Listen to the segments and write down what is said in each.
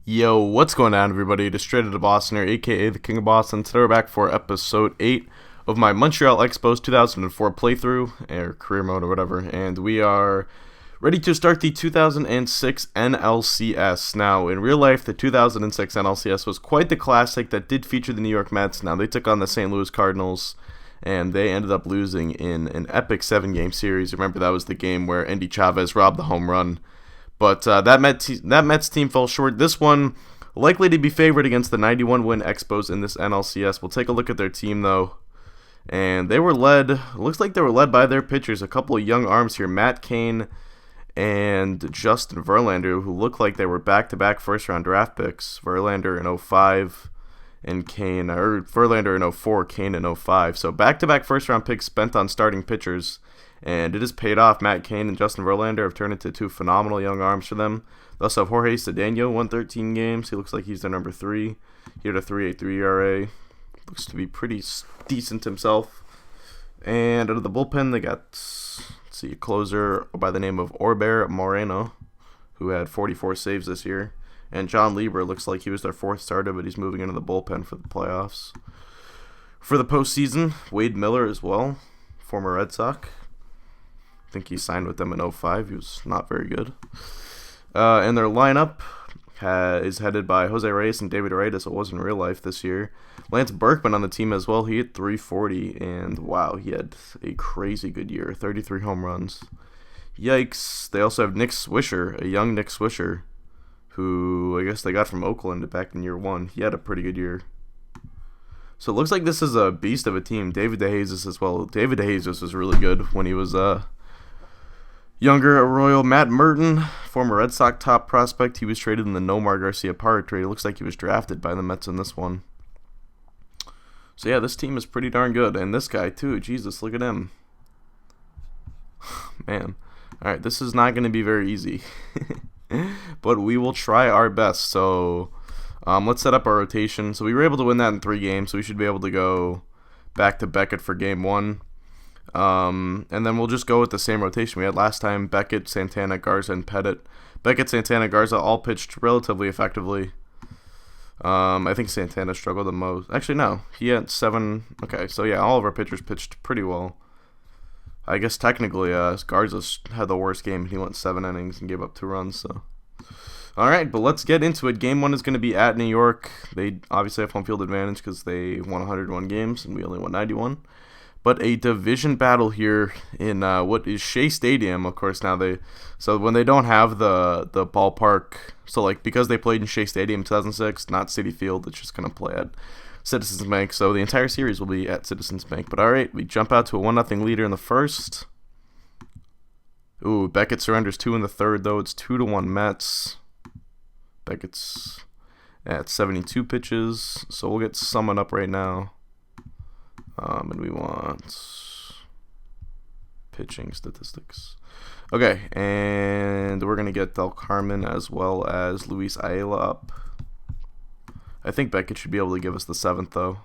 Yo, what's going on, everybody? It is Straight Outta Boston here, aka the King of Boston. Today we're back for episode 8 of my Montreal Expos 2004 playthrough, or career mode or whatever, and we are ready to start the 2006 NLCS. Now, in real life, the 2006 NLCS was quite the classic that did feature the New York Mets. Now, they took on the St. Louis Cardinals, and they ended up losing in an epic 7-game series. Remember, that was the game where Endy Chavez robbed the home run. But that Mets team fell short. This one likely to be favored against the 91-win Expos in this NLCS. We'll take a look at their team, though. And they were looks like they were led by their pitchers. A couple of young arms here, Matt Cain and Justin Verlander, who look like they were back-to-back first-round draft picks. Verlander in 05 and Cain, or Verlander in 04, Cain in 05. So back-to-back first-round picks spent on starting pitchers. And it has paid off. Matt Cain and Justin Verlander have turned into two phenomenal young arms for them. They also have Jorge Cedeno, won 13 games. He looks like he's their number 3. He had a 3.83 ERA. Looks to be pretty decent himself. And out of the bullpen, they got, let's see, a closer by the name of Orber Moreno, who had 44 saves this year. And John Lieber looks like he was their 4th starter, but he's moving into the bullpen for the playoffs. For the postseason, Wade Miller as well, former Red Sox. I think he signed with them in 05. He was not very good. And their lineup is headed by Jose Reyes and David Wright, as it was in real life this year. Lance Berkman on the team as well. He hit 340, and wow, he had a crazy good year. 33 home runs. Yikes. They also have Nick Swisher, a young Nick Swisher, who I guess they got from Oakland back in year 1. He had a pretty good year. So it looks like this is a beast of a team. David DeJesus as well. David DeJesus was really good when he was younger at Royal. Matt Merton, former Red Sox top prospect. He was traded in the Nomar Garcia Parra trade. It looks like he was drafted by the Mets in this one. So yeah, this team is pretty darn good. And this guy too. Jesus, look at him. Man. Alright, this is not going to be very easy. But we will try our best. So let's set up our rotation. So we were able to win that in 3 games. So we should be able to go back to Beckett for game 1. And then we'll just go with the same rotation we had last time. Beckett, Santana, Garza, and Pettit. Beckett, Santana, Garza all pitched relatively effectively. I think Santana struggled the most. Actually, no. He had 7. Okay, so yeah, all of our pitchers pitched pretty well. I guess technically Garza had the worst game. He went 7 innings and gave up 2 runs. So, alright, but let's get into it. Game 1 is going to be at New York. They obviously have home field advantage because they won 101 games and we only won 91. But a division battle here in what is Shea Stadium, of course. Now so when they don't have the ballpark, so like because they played in Shea Stadium in 2006, not Citi Field, it's just gonna play at Citizens Bank. So the entire series will be at Citizens Bank. But all right, we jump out to a 1-0 leader in the first. Ooh, Beckett surrenders 2 in the third though. It's 2-1 Mets. Beckett's at 72 pitches, so we'll get someone up right now. And we want pitching statistics. Okay, and we're going to get Del Carmen as well as Luis Ayala up. I think Beckett should be able to give us the 7th, though.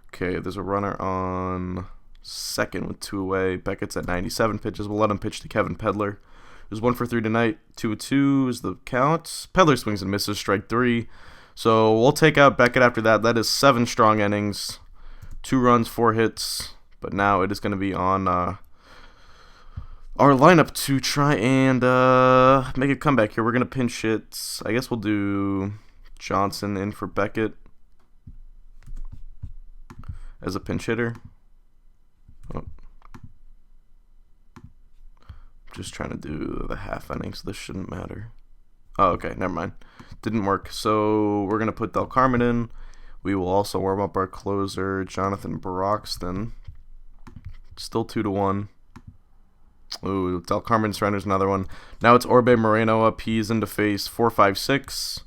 Okay, there's a runner on second with 2 away. Beckett's at 97 pitches. We'll let him pitch to Kevin Pedler. There's 1 for 3 tonight. 2-2 is the count. Pedler swings and misses, strike 3. So we'll take out Beckett after that. That is 7 strong innings, 2 runs, 4 hits. But now it is going to be on our lineup to try and make a comeback here. We're going to pinch hit. I guess we'll do Johnson in for Beckett as a pinch hitter. Oh. Just trying to do the half inning, so this shouldn't matter. Oh, okay, never mind. Didn't work. So we're going to put Del Carmen in. We will also warm up our closer, Jonathan Broxton. Still 2-1. Ooh, Del Carmen surrenders another one. Now it's Orbe Moreno up. He's into face 4.56.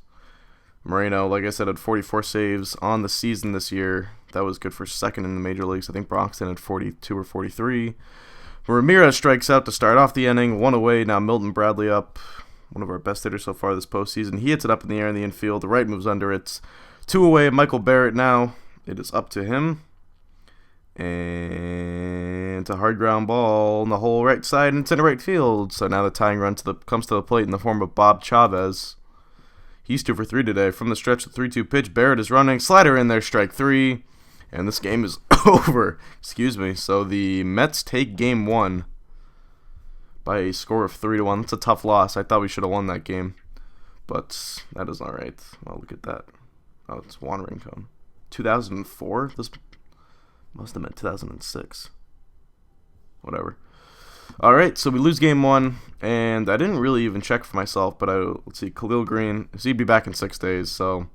Moreno, like I said, had 44 saves on the season this year. That was good for 2nd in the major leagues. I think Broxton had 42 or 43. Ramirez strikes out to start off the inning. 1 away. Now Milton Bradley up. One of our best hitters so far this postseason. He hits it up in the air in the infield. The right moves under it. 2 away. Michael Barrett now. It is up to him. And it's a hard ground ball on the whole right side, and it's in the right field. So now the tying run comes to the plate in the form of Bob Chavez. He's 2 for 3 today. From the stretch, the 3-2 pitch. Barrett is running. Slider in there, strike 3. And this game is over. Excuse me. So the Mets take game 1 by a score of 3-1. That's a tough loss. I thought we should have won that game. But that is alright. Oh, look at that. Oh, it's Wandering Cone. 2004? This must have meant 2006. Whatever. Alright, so we lose game 1. And I didn't really even check for myself. But let's see. Khalil Green. So he'd be back in 6 days. So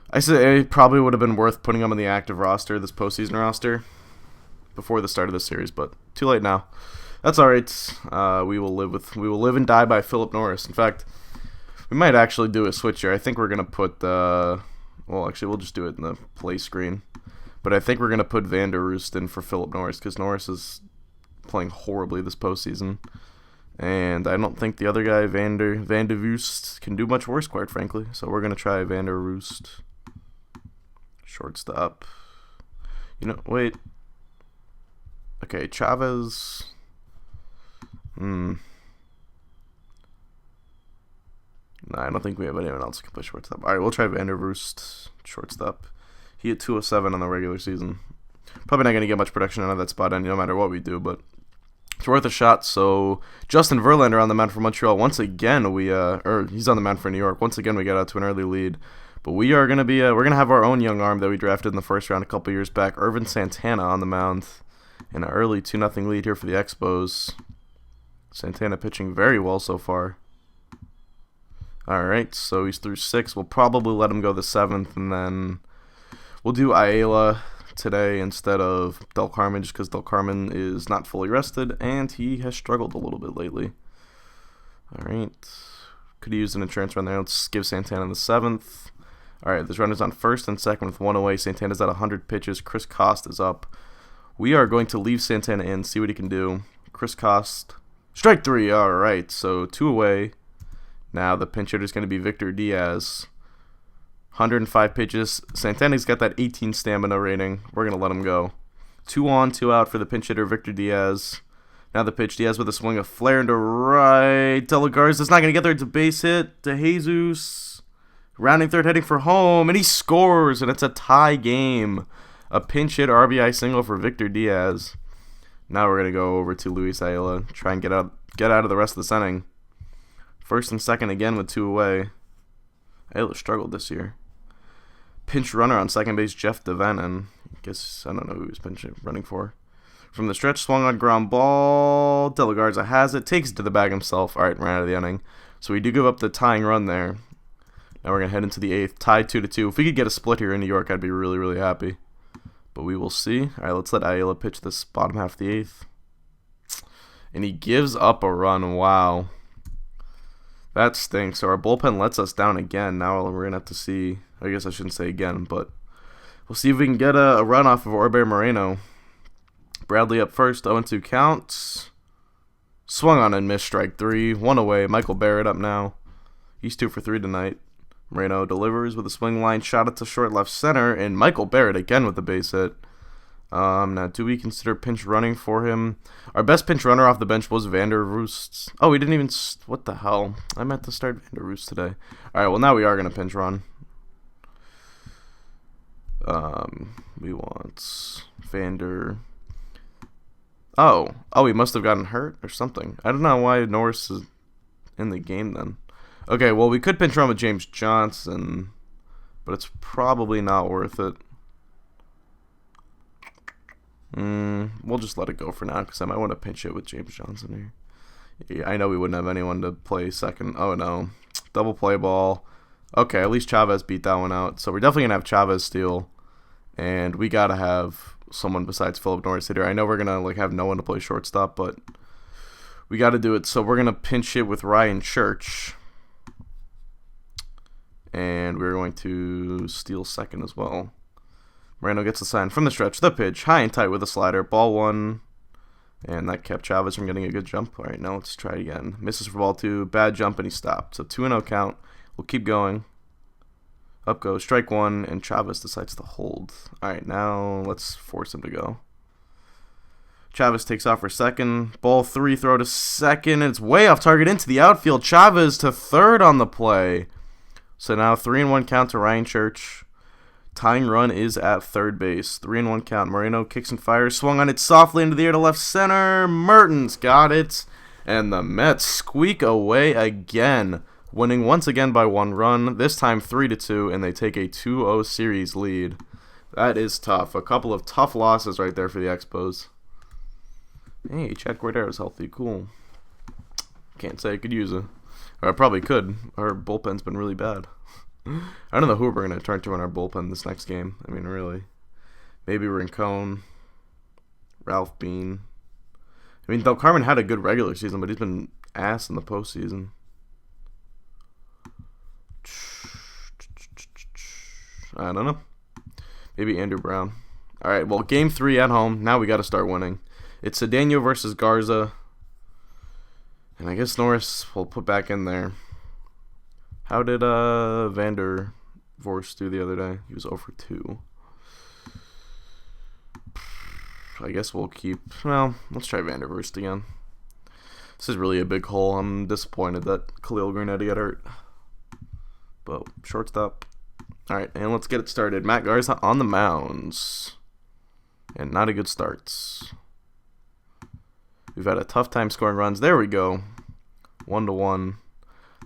I say it probably would have been worth putting him on the active roster, this postseason roster, before the start of this series. But too late now. That's alright. We will live and die by Philip Norris. In fact, we might actually do a switch here. I think we're gonna put well, actually, we'll just do it in the play screen. But I think we're gonna put Van der Roost in for Philip Norris because Norris is playing horribly this postseason, and I don't think the other guy Van der Roost can do much worse, quite frankly. So we're gonna try Van der Roost, shortstop. Wait. Okay, Chavez. No, I don't think we have anyone else who can play shortstop. Alright, we'll try Van der Roost, shortstop. He hit 207 on the regular season. Probably not going to get much production out of that spot no matter what we do, but it's worth a shot. So Justin Verlander on the mound for Montreal. Once again, he's on the mound for New York. Once again, we got out to an early lead. But we are going to be, we're going to have our own young arm that we drafted in the first round a couple years back. Irvin Santana on the mound in an early 2-0 lead here for the Expos. Santana pitching very well so far. Alright, so he's through 6. We'll probably let him go the 7th, and then we'll do Ayala today instead of Del Carmen, just because Del Carmen is not fully rested, and he has struggled a little bit lately. Alright, could have used an insurance run there. Let's give Santana the 7th. Alright, this runner's on first and second with 1 away. Santana's at 100 pitches. Chris Cost is up. We are going to leave Santana in, see what he can do. Chris Cost, strike 3. Alright, so 2 away. Now the pinch hitter is going to be Victor Diaz. 105 pitches. Santana's got that 18 stamina rating. We're going to let him go. 2 on, 2 out for the pinch hitter, Victor Diaz. Now the pitch, Diaz with a swing of flare into right. De La Garza's not going to get there. It's a base hit to Jesus. Rounding third, heading for home, and he scores, and it's a tie game. A pinch hit RBI single for Victor Diaz. Now we're going to go over to Luis Ayala. Try and get out of the rest of this inning. First and second again with 2 away. Ayala struggled this year. Pinch runner on second base, Jeff Devannon. I don't know who he was running for. From the stretch, swung on ground ball. De La Garza has it, takes it to the bag himself. Alright, ran out of the inning. So we do give up the tying run there. Now we're going to head into the 8th, tied 2-2. If we could get a split here in New York, I'd be really, really happy. But we will see. Alright, let's let Ayala pitch this bottom half of the 8th. And he gives up a run. Wow. That stinks. So our bullpen lets us down again. Now we're going to have to see. I guess I shouldn't say again, but we'll see if we can get a run off of Orbe Moreno. Bradley up first, 0-2 counts. Swung on and missed, strike 3. 1 away. Michael Barrett up now. He's 2 for 3 tonight. Moreno delivers with a swing line shot it to short left center, and Michael Barrett again with the base hit. Now, do we consider pinch running for him? Our best pinch runner off the bench was Van der Roost. Oh, we didn't even... What the hell? I meant to start Van der Roost today. Alright, well, now we are going to pinch run. We want Vander. Oh, he must have gotten hurt or something. I don't know why Norris is in the game then. Okay, well, we could pinch run with James Johnson, but it's probably not worth it. We'll just let it go for now because I might want to pinch it with James Johnson here. Yeah, I know we wouldn't have anyone to play second. Oh, no. Double play ball. Okay, at least Chavez beat that one out. So we're definitely going to have Chavez steal. And we got to have someone besides Philip Norris here. I know we're going to have no one to play shortstop, but we got to do it. So we're going to pinch it with Ryan Church. And we're going to steal second as well. Moreno gets the sign from the stretch. The pitch, high and tight with a slider. Ball 1. And that kept Chavez from getting a good jump. All right, now let's try it again. Misses for ball 2. Bad jump, and he stopped. So 2-0 count. We'll keep going. Up goes strike 1, and Chavez decides to hold. All right, now let's force him to go. Chavez takes off for second. Ball 3, throw to second. It's way off target into the outfield. Chavez to third on the play. So now 3-1 count to Ryan Church. Tying run is at third base. 3-1 count. Moreno kicks and fires. Swung on it softly into the air to left center. Mertens got it. And the Mets squeak away again, winning once again by 1 run. This time 3-2, and they take a 2-0 series lead. That is tough. A couple of tough losses right there for the Expos. Hey, Chad Guardero's healthy. Cool. Can't say I could use it. Or I probably could. Our bullpen's been really bad. I don't know who we're going to turn to in our bullpen this next game. I mean, really. Maybe Rincon. Ralph Bean. I mean, Del Carmen had a good regular season, but he's been ass in the postseason. I don't know. Maybe Andrew Brown. All right, well, game 3 at home. Now we got to start winning. It's Cedeno versus Garza. And I guess Norris will put back in there. How did Vander Vorst do the other day? He was 0 for 2. I guess we'll keep... Well, let's try Vander Vorst again. This is really a big hole. I'm disappointed that Khalil Garnetti got hurt. But shortstop. Alright, and let's get it started. Matt Garza on the mounds. And not a good start. We've had a tough time scoring runs. There we go. 1-1.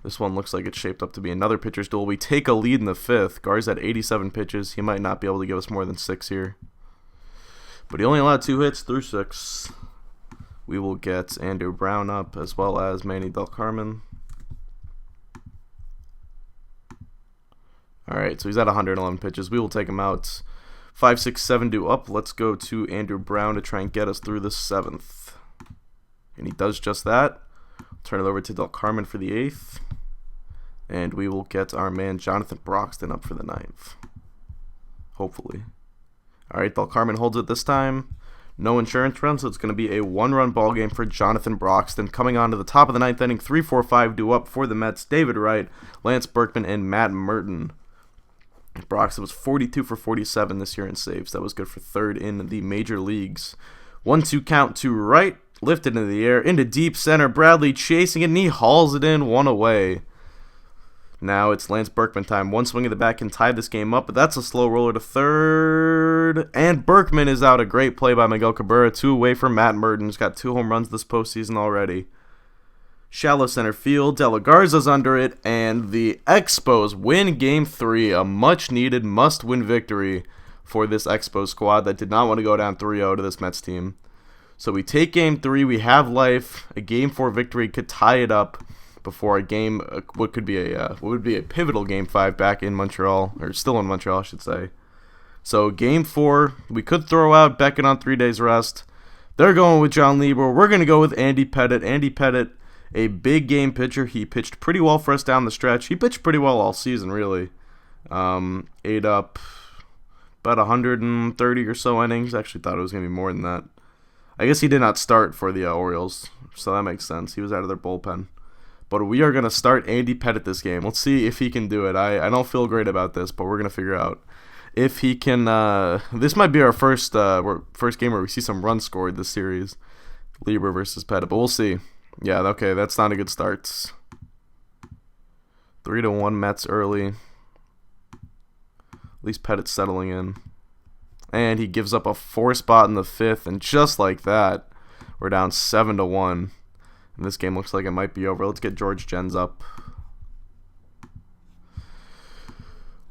This one looks like it's shaped up to be another pitcher's duel. We take a lead in the 5th. Garza had 87 pitches. He might not be able to give us more than 6 here. But he only allowed 2 hits through 6. We will get Andrew Brown up as well as Manny Del Carmen. Alright, so he's at 111 pitches. We will take him out. 5, 6, 7 due up. Let's go to Andrew Brown to try and get us through the 7th. And he does just that. Turn it over to Del Carmen for the 8th. And we will get our man Jonathan Broxton up for the 9th. Hopefully. Alright, Del Carmen holds it this time. No insurance run, so it's going to be a 1-run ball game for Jonathan Broxton. Coming on to the top of the 9th inning, 3, 4, 5 due up for the Mets. David Wright, Lance Berkman, and Matt Merton. Broxton was 42 for 47 this year in saves. That was good for 3rd in the major leagues. 1-2 count to Wright. Lifted into the air, into deep center. Bradley chasing it, and he hauls it in, 1 away. Now it's Lance Berkman time. 1 swing of the bat can tie this game up, but that's a slow roller to 3rd. And Berkman is out. A great play by Miguel Cabrera. 2 away from Matt Merton. He's got 2 home runs this postseason already. Shallow center field. De La Garza's under it, and the Expos win Game 3. A much-needed, must-win victory for this Expos squad that did not want to go down 3-0 to this Mets team. So we take Game 3, we have life. A Game 4 victory could tie it up before a game, what would be a pivotal Game 5 back in Montreal, or still in Montreal, I should say. So Game 4, we could throw out Beckett on 3 days rest. They're going with John Lieber. We're going to go with Andy Pettitte. Andy Pettitte, a big game pitcher. He pitched pretty well for us down the stretch. He pitched pretty well all season, really. Ate up about 130 or so innings. Actually thought it was going to be more than that. I guess he did not start for the Orioles, so that makes sense. He was out of their bullpen. But we are going to start Andy Pettitte this game. Let's see if he can do it. I don't feel great about this, but we're going to figure out if he can. This might be our first game where we see some runs scored this series. Lieber versus Pettitte, but we'll see. Yeah, okay, that's not a good start. 3-1 Mets early. At least Pettitte's settling in. And he gives up a 4 spot in the 5th, and just like that, we're down 7-1. And this game looks like it might be over. Let's get George Jens up.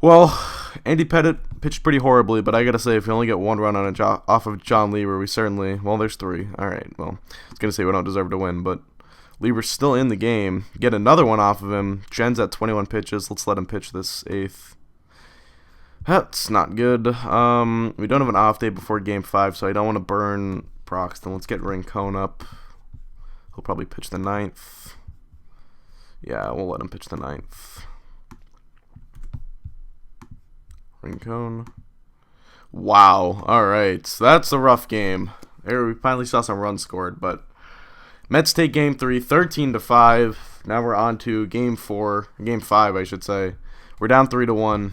Well, Andy Pettitte pitched pretty horribly, but I gotta say, if you only get 1 run on off of John Lieber, we certainly... Well, there's 3. All right, well, I was gonna say we don't deserve to win, but Lieber's still in the game. Get another one off of him. Jens at 21 pitches. Let's let him pitch this 8th. That's not good. We don't have an off day before Game 5, so I don't want to burn Broxton. Let's get Rincon up. He'll probably pitch the 9th. Yeah, we'll let him pitch the 9th. Rincon. Wow. All right. So that's a rough game. There we finally saw some runs scored, but Mets take Game 3, 13-5. Now we're on to Game 4, Game 5, I should say. We're down 3-1.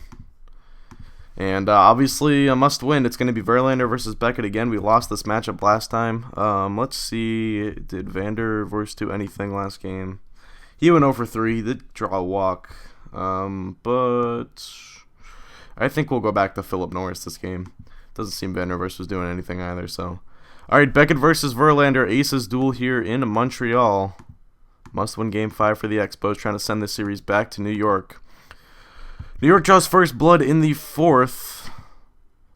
And obviously a must-win. It's going to be Verlander versus Beckett again. We lost this matchup last time. Let's see. Did Vander Vorst do anything last game? He went 0 for 3. He did draw a walk. But I think we'll go back to Philip Norris this game. Doesn't seem Vanderverse was doing anything either, so. Alright, Beckett versus Verlander. Aces duel here in Montreal. Must win Game 5 for the Expos, trying to send this series back to New York. New York draws first blood in the 4th.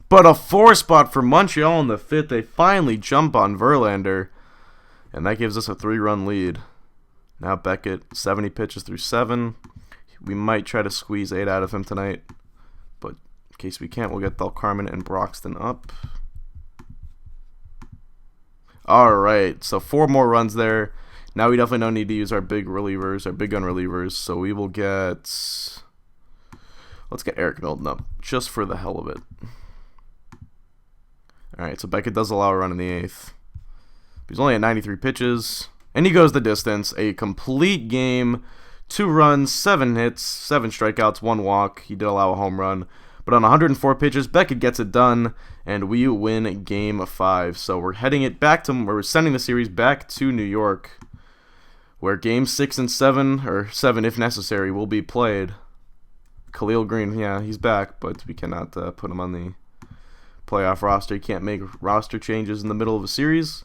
But a 4 spot for Montreal in the 5th. They finally jump on Verlander. And that gives us a 3-run lead. Now Beckett, 70 pitches through 7. We might try to squeeze 8 out of him tonight. But in case we can't, we'll get Del Carmen and Broxton up. Alright, so 4 more runs there. Now we definitely don't need to use our big relievers, our big gun relievers. So we will get... Let's get Eric Milton up, just for the hell of it. Alright, so Beckett does allow a run in the 8th. He's only at 93 pitches. And he goes the distance. A complete game. 2 runs, 7 hits, 7 strikeouts, 1 walk. He did allow a home run. But on 104 pitches, Beckett gets it done. And we win Game 5. So we're heading it back to... We're sending the series back to New York. Where Game 6 and 7, or 7 if necessary, will be played. Khalil Green, yeah, he's back. But we cannot put him on the playoff roster. You can't make roster changes in the middle of a series.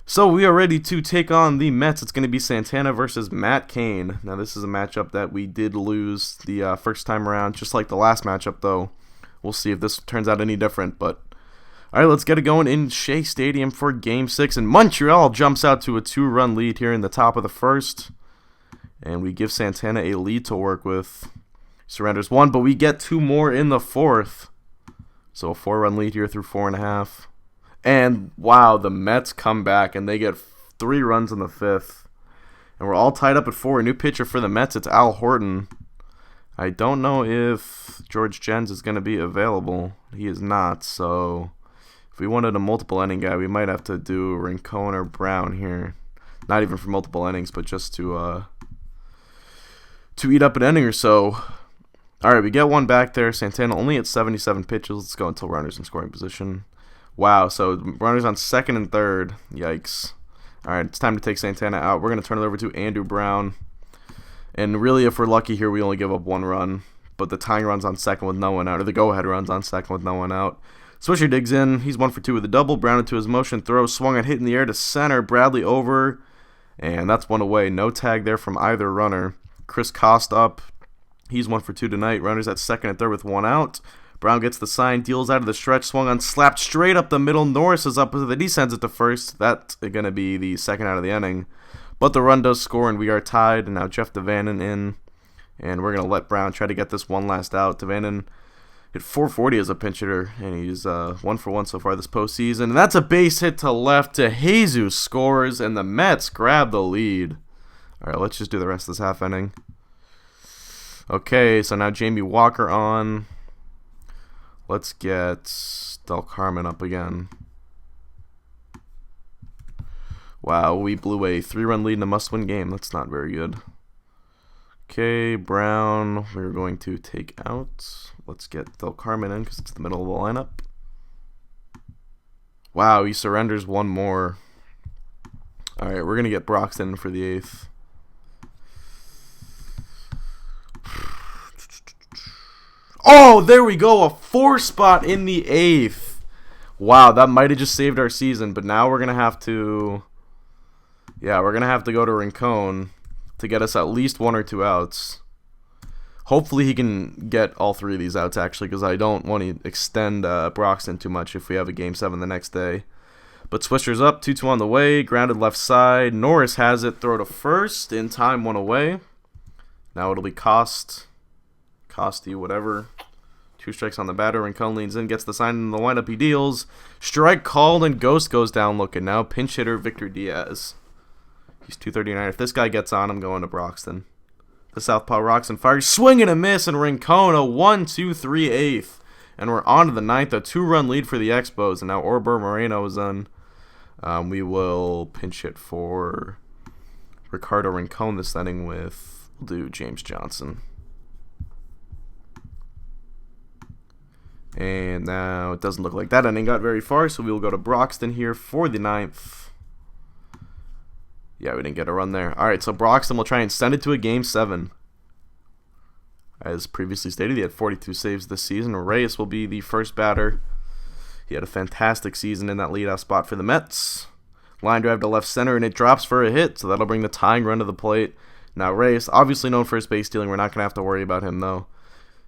So we are ready to take on the Mets. It's going to be Santana versus Matt Cain. Now this is a matchup that we did lose the first time around, just like the last matchup though. We'll see if this turns out any different. But alright, let's get it going in Shea Stadium for Game 6. And Montreal jumps out to a 2-run lead here in the top of the 1st. And we give Santana a lead to work with. Surrenders 1, but we get 2 more in the 4th. So a 4-run lead here through 4.5. And wow, the Mets come back and they get 3 runs in the 5th. And we're all tied up at 4. A new pitcher for the Mets, it's Al Horton. I don't know if George Jens is going to be available. He is not, so if we wanted a multiple inning guy, we might have to do Rincon or Brown here. Not even for multiple innings, but just to eat up an inning or so. Alright, we get 1 back there. Santana only at 77 pitches. Let's go until runners in scoring position. Wow, so runners on 2nd and 3rd. Yikes. Alright, it's time to take Santana out. We're going to turn it over to Andrew Brown. And really, if we're lucky here, we only give up 1 run. But the tying run's on 2nd with no one out. Or the go-ahead run's on 2nd with no one out. Swisher digs in. He's 1 for 2 with a double. Brown into his motion throw. Swung and hit in the air to center. Bradley over. And that's 1 away. No tag there from either runner. Chris Cost up. He's 1 for 2 tonight. Runners at 2nd and 3rd with 1 out. Brown gets the sign, deals out of the stretch, swung on, slapped straight up the middle. Norris is up with it. He sends it to first. That's going to be the 2nd out of the inning. But the run does score, and we are tied. And now Jeff Devannon in. And we're going to let Brown try to get this one last out. Devannon hit 440 as a pinch hitter, and he's 1 for 1 so far this postseason. And that's a base hit to left to Jesus scores, and the Mets grab the lead. All right, let's just do the rest of this half inning. Okay, so now Jamie Walker on. Let's get Del Carmen up again. Wow, we blew a 3-run lead in a must-win game. That's not very good. Okay, Brown, we're going to take out. Let's get Del Carmen in because it's the middle of the lineup. Wow, he surrenders 1 more. Alright, we're going to get Broxton for the 8th. Oh, there we go. A 4 spot in the 8th. Wow, that might have just saved our season. But now we're going to have to... Yeah, we're going to have to go to Rincon to get us at least 1 or 2 outs. Hopefully he can get all 3 of these outs, actually, because I don't want to extend Broxton too much if we have a Game 7 the next day. But Swisher's up, 2-2 on the way, grounded left side. Norris has it, throw to first, in time, 1 away. Now it'll be Costy, whatever. 2 strikes on the batter. Rincon leans in, gets the sign in the lineup. He deals. Strike called, and Ghost goes down looking. Now pinch hitter Victor Diaz. He's 239. If this guy gets on, I'm going to Broxton. The southpaw rocks and fires. Swing and a miss, and Rincon a 1-2-3 8th. And we're on to the 9th. A 2-run lead for the Expos. And now Orbur Moreno is on. We will pinch hit for Ricardo Rincon this inning with, we'll do James Johnson. And now it doesn't look like that inning got very far, so we will go to Broxton here for the 9th. Yeah, we didn't get a run there. Alright, so Broxton will try and send it to a Game 7. As previously stated, he had 42 saves this season. Reyes will be the first batter. He had a fantastic season in that leadoff spot for the Mets. Line drive to left center, and it drops for a hit, so that'll bring the tying run to the plate. Now, Reyes, obviously known for his base stealing. We're not going to have to worry about him, though.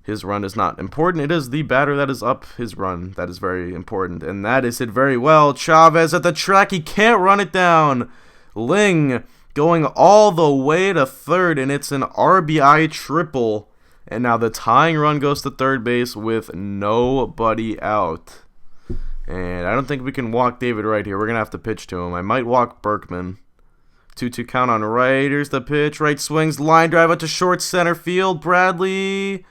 His run is not important. It is the batter that is up his run that is very important, and that is hit very well. Chavez at the track. He can't run it down. Ling going all the way to third, and it's an RBI triple. And now the tying run goes to third base with nobody out. And I don't think we can walk David Wright here. We're going to have to pitch to him. I might walk Berkman. 2-2 count on Wright. Here's the pitch. Wright swings. Line drive out to short center field. Bradley.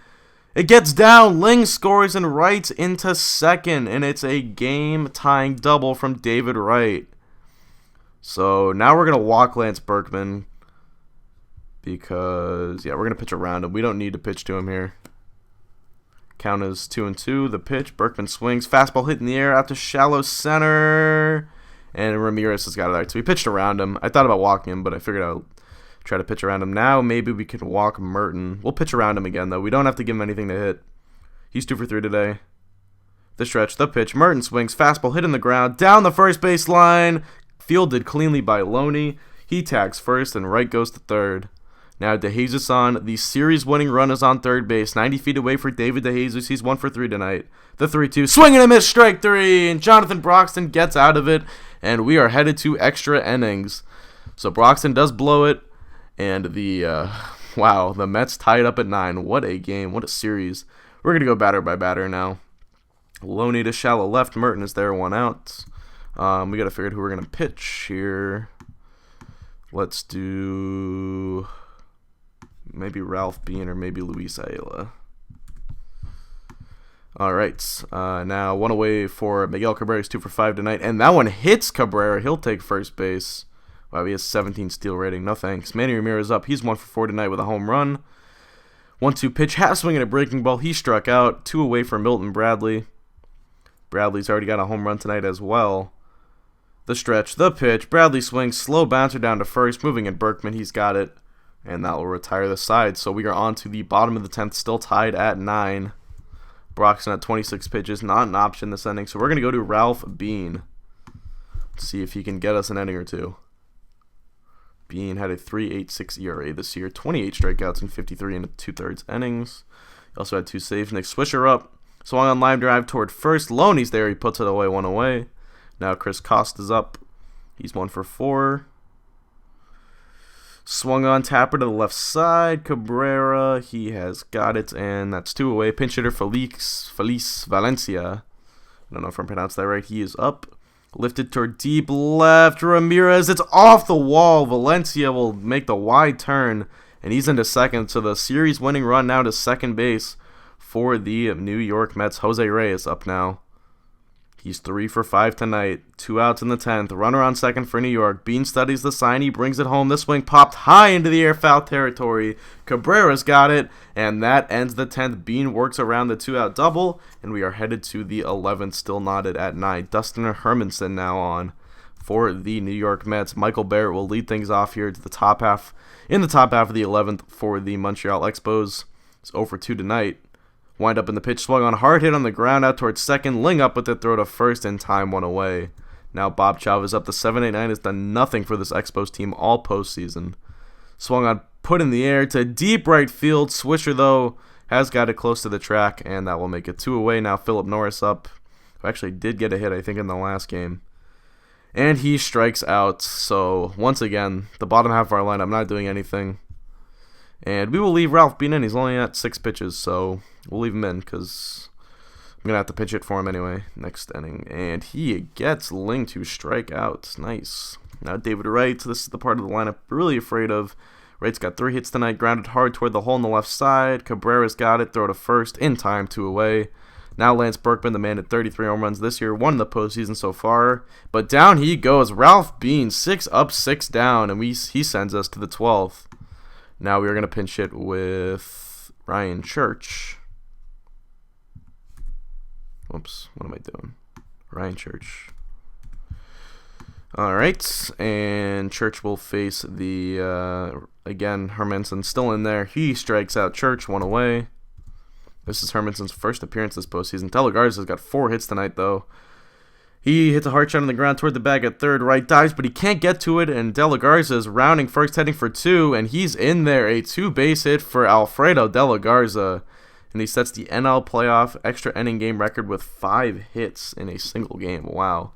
It gets down. Ling scores and Wright's into second. And it's a game-tying double from David Wright. So now we're going to walk Lance Berkman. Because, yeah, we're going to pitch around him. We don't need to pitch to him here. Count is 2-2. The pitch. Berkman swings. Fastball hit in the air out to shallow center. And Ramirez has got it out. So we pitched around him. I thought about walking him, but I figured I'll try to pitch around him. Now maybe we can walk Merton. We'll pitch around him again, though. We don't have to give him anything to hit. He's 2 for 3 today. The stretch. The pitch. Merton swings. Fastball hit in the ground. Down the first base line. Fielded cleanly by Loney. He tags first, and Wright goes to third. Now DeJesus on the series-winning run is on third base. 90 feet away for David DeJesus. He's 1 for 3 tonight. The 3-2. Swing and a miss. Strike 3. And Jonathan Broxton gets out of it. And we are headed to extra innings. So Broxton does blow it. And wow, the Mets tie it up at 9. What a game. What a series. We're going to go batter by batter now. Loney to shallow left. Merton is there. 1 out. We got to figure out who we're going to pitch here. Let's do maybe Ralph Bean or maybe Luis Ayala. All right. Now 1 away for Miguel Cabrera. He's 2 for 5 tonight. And that one hits Cabrera. He'll take first base. Wow, he has 17 steal rating. No thanks. Manny Ramirez up. He's 1 for 4 tonight with a home run. 1-2 pitch. Half swing and a breaking ball. He struck out. 2 away for Milton Bradley. Bradley's already got a home run tonight as well. The stretch. The pitch. Bradley swings. Slow bouncer down to first. Moving in Berkman. He's got it. And that will retire the side. So we are on to the bottom of the 10th. Still tied at 9. Broxton at 26 pitches. Not an option this inning. So we're going to go to Ralph Bean. See if he can get us an inning or two. Bean had a 3.86 ERA this year. 28 strikeouts in 53 and 2/3 innings. He also had 2 saves. Nick Swisher up. Swung on line drive toward first. Loney's there. He puts it away. 1 away. Now Chris Costa's up. He's 1 for 4. Swung on Tapper to the left side. Cabrera, he has got it, and that's 2 away. Pinch hitter Feliz Valencia. I don't know if I'm pronouncing that right. He is up. Lifted toward deep left. Ramirez, it's off the wall. Valencia will make the wide turn, and he's into second. So the series-winning run now to second base for the New York Mets. Jose Reyes up now. He's 3 for 5 tonight. 2 outs in the 10th. Runner on second for New York. Bean studies the sign. He brings it home. This swing popped high into the air, foul territory. Cabrera's got it, and that ends the 10th. Bean works around the 2-out double, and we are headed to the 11th, still knotted at 9. Dustin Hermanson now on for the New York Mets. Michael Barrett will lead things off here to the top half. In the top half of the 11th for the Montreal Expos. It's 0 for 2 tonight. Wind up in the pitch, swung on, hard hit on the ground out towards second. Ling up with the throw to first in time, 1 away. Now Bob Chavez up. The 7-8-9 has done nothing for this Expos team all postseason. Swung on, put in the air to deep right field. Swisher, though, has got it close to the track, and that will make it 2 away. Now Philip Norris up, who actually did get a hit, I think, in the last game. And he strikes out. So, once again, the bottom half of our lineup not doing anything. And we will leave Ralph Bean in. He's only at 6 pitches, so we'll leave him in because I'm going to have to pitch it for him anyway next inning. And he gets Ling to strike out. Nice. Now David Wright. This is the part of the lineup we're really afraid of. Wright's got 3 hits tonight. Grounded hard toward the hole on the left side. Cabrera's got it. Throw to first. In time. 2 away. Now Lance Berkman, the man at 33 home runs this year. 1 in the postseason so far. But down he goes. Ralph Bean, 6 up, 6 down. And he sends us to the 12th. Now we are going to pinch hit with Ryan Church. Whoops, what am I doing? Ryan Church. All right, and Church will face the, again, Hermanson still in there. He strikes out Church, 1 away. This is Hermanson's first appearance this postseason. De La Garza's got 4 hits tonight, though. He hits a hard shot on the ground toward the bag at third, right dives, but he can't get to it, and De La Garza is rounding first, heading for 2, and he's in there. A 2-base hit for Alfredo De La Garza, and he sets the NL playoff extra inning game record with 5 hits in a single game. Wow.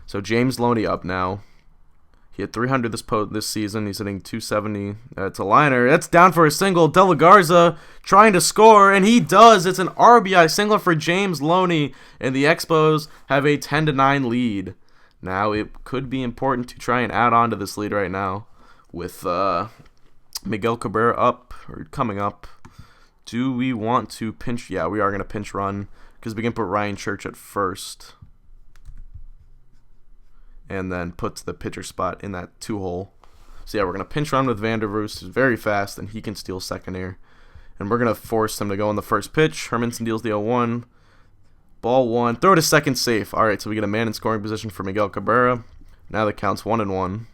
So James Loney up now. He hit 300 this season. He's hitting 270. It's a liner. That's down for a single. De La Garza trying to score, and he does. It's an RBI single for James Loney, and the Expos have a 10-9 lead. Now it could be important to try and add on to this lead right now with Miguel Cabrera up or coming up. Do we want to pinch? Yeah, we are going to pinch run because we can put Ryan Church at first. And then puts the pitcher spot in that 2-hole. So yeah, we're going to pinch run with Vandervoos, who's very fast, and he can steal second here. And we're going to force him to go on the first pitch. Hermanson deals the 0-1. Ball 1. Throw to second, safe. All right, so we get a man in scoring position for Miguel Cabrera. Now the count's 1-1.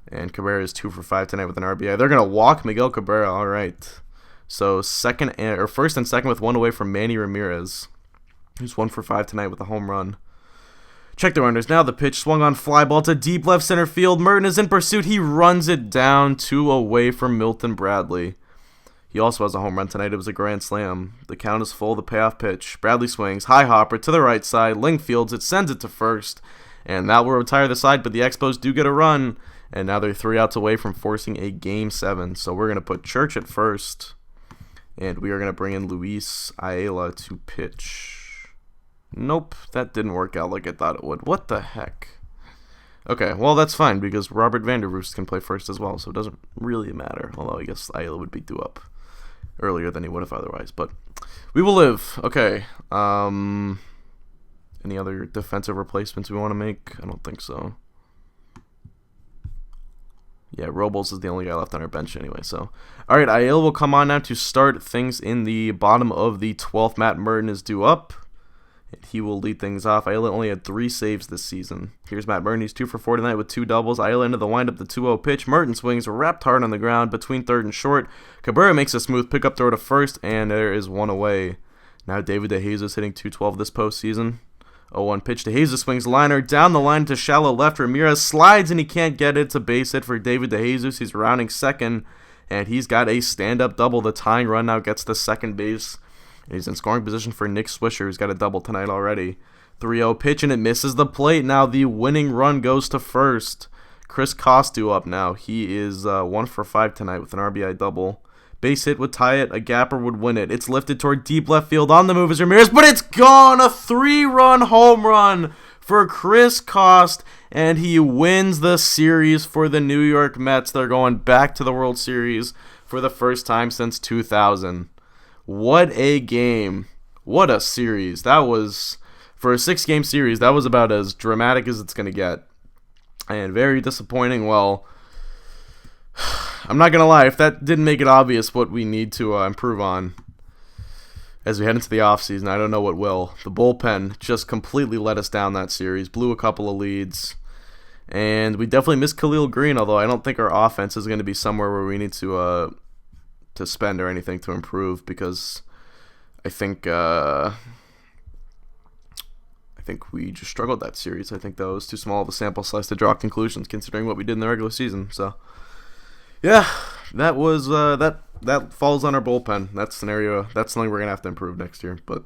And Cabrera is 2 for 5 tonight with an RBI. They're going to walk Miguel Cabrera. All right. So first and second with 1 away from Manny Ramirez, who's 1 for 5 tonight with a home run. Check the runners. Now the pitch swung on fly ball to deep left center field. Merton is in pursuit. He runs it down 2 away from Milton Bradley. He also has a home run tonight. It was a grand slam. The count is full. The payoff pitch. Bradley swings. High hopper to the right side. Ling fields it. Sends it to first. And that will retire the side. But the Expos do get a run. And now they're 3 outs away from forcing a Game 7. So we're going to put Church at first. And we are going to bring in Luis Ayala to pitch. Nope, that didn't work out like I thought it would. What the heck? Okay, well, that's fine, because Robert Vandervoos can play first as well, so it doesn't really matter. Although I guess Ayala would be due up earlier than he would have otherwise. But we will live. Okay. Any other defensive replacements we want to make? I don't think so. Yeah, Robles is the only guy left on our bench anyway. So, all right, Ayala will come on now to start things in the bottom of the 12th. Matt Merton is due up. He will lead things off. Ayala only had 3 saves this season. Here's Matt Merton. He's 2 for 4 tonight with 2 doubles. Ayala into the windup, the 2-0 pitch. Merton swings, wrapped hard on the ground between third and short. Cabrera makes a smooth pickup throw to first, and there is 1 away. Now David DeJesus hitting .212 this postseason. 0-1 pitch. DeJesus swings liner down the line to shallow left. Ramirez slides, and he can't get it. It's a base hit for David DeJesus. He's rounding second, and he's got a stand-up double. The tying run now gets to second base. He's in scoring position for Nick Swisher, who's got a double tonight already. 3-0 pitch, and it misses the plate. Now the winning run goes to first. Chris Costu up now. He is 1 for 5 tonight with an RBI double. Base hit would tie it. A gapper would win it. It's lifted toward deep left field. On the move is Ramirez, but it's gone. A 3-run home run for Chris Cost, and he wins the series for the New York Mets. They're going back to the World Series for the first time since 2000. What a game. What a series. That was, for a 6-game series, that was about as dramatic as it's going to get. And very disappointing. Well, I'm not going to lie. If that didn't make it obvious what we need to improve on as we head into the offseason, I don't know what will. The bullpen just completely let us down that series. Blew a couple of leads. And we definitely missed Khalil Green, although I don't think our offense is going to be somewhere where we need to spend or anything to improve, because I think we just struggled that series. I think that was too small of a sample size to draw conclusions considering what we did in the regular season. So yeah, that was that falls on our bullpen. That's something we're gonna have to improve next year. But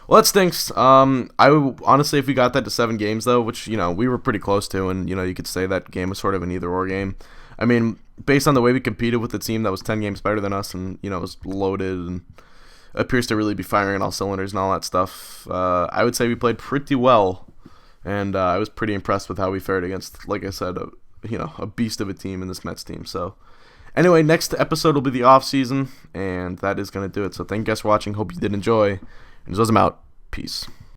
well, that stinks. Honestly, if we got that to 7 games though, which we were pretty close to, and you could say that game was sort of an either-or game. I mean, based on the way we competed with the team that was 10 games better than us, and was loaded and appears to really be firing on all cylinders and all that stuff, I would say we played pretty well, and I was pretty impressed with how we fared against, like I said, a beast of a team in this Mets team. So anyway, next episode will be the off season, and that is going to do it. So thank you guys for watching. Hope you did enjoy, and as I'm out, peace.